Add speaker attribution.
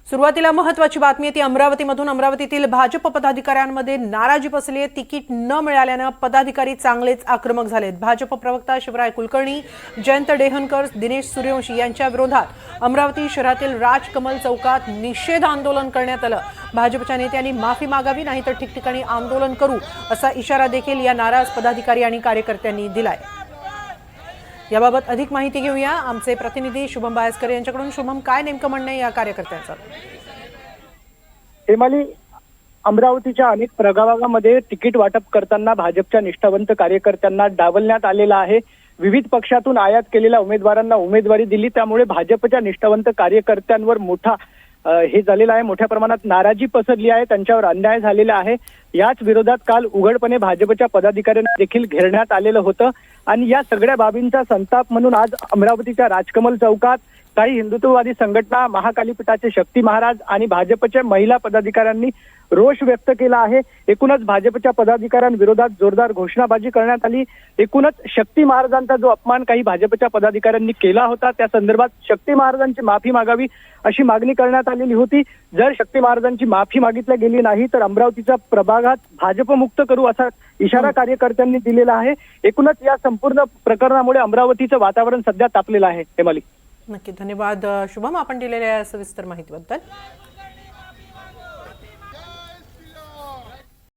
Speaker 1: सुरुवातीला महत्त्वाची बातमी ती अमरावतीमधून अमरावतीतील भाजप पदाधिकाऱ्यांमध्ये नाराजी पसरली आहे। तिकीट न मिळाल्याने पदाधिकारी चांगलेच आक्रमक झालेत। भाजप प्रवक्ता शिवराय कुलकर्णी, जयंत डेहनकर, दिनेश सूर्यवंशी यांच्या विरोधात अमरावती शहरातील राजकमल चौकात निषेध आंदोलन करण्यात आलं। भाजपच्या नेत्यांनी माफी मागावी नाहीतर ठिकठिकाणी आंदोलन करू असा इशारा देखील या नाराज पदाधिकारी आणि कार्यकर्त्यांनी दिलाय। याबाबत अधिक माहिती घेऊया आमचे प्रतिनिधी शुभम बायस्कर यांच्याकडून। शुभम, काय नेमकं म्हणणं आहे या कार्यकर्त्यांचं?
Speaker 2: हेमाली, अमरावतीच्या अनेक प्रभागामध्ये तिकीट वाटप करताना भाजपच्या निष्ठावंत कार्यकर्त्यांना डावलण्यात आलेलं आहे। विविध पक्षातून आयात केलेल्या उमेदवारांना उमेदवारी दिली, त्यामुळे भाजपच्या निष्ठावंत कार्यकर्त्यांवर मोठा हे झालेलं आहे। मोठ्या प्रमाणात नाराजी पसरली आहे, त्यांच्यावर अन्याय झालेला आहे। याच विरोधात काल उघडपणे भाजपच्या पदाधिकाऱ्यांना देखील घेरण्यात आलेलं होतं आणि या सगळ्या बाबींचा संताप म्हणून आज अमरावतीच्या राजकमल चौकात काही हिंदुत्ववादी संघटना, महाकाली पीठाचे शक्ती महाराज आणि भाजपच्या महिला पदाधिकाऱ्यांनी रोष व्यक्त केला आहे। एकूणच भाजपच्या पदाधिकाऱ्यांविरोधात जोरदार घोषणाबाजी करण्यात आली। एकूणच शक्ती महाराजांचा जो अपमान काही भाजपच्या पदाधिकाऱ्यांनी केला होता, त्या संदर्भात शक्ती महाराजांची माफी मागावी अशी मागणी करण्यात आलेली होती। जर शक्ती महाराजांची माफी मागितली गेली नाही तर अमरावतीच्या प्रभागात भाजप मुक्त करू असा इशारा कार्यकर्त्यांनी दिलेला आहे। एकूणच या संपूर्ण प्रकरणामुळे अमरावतीचं वातावरण सध्या तापलेलं आहे। हेमाली,
Speaker 1: नक्की धन्यवाद शुभम, आपण दिलेल्या सविस्तर माहितीबद्दल।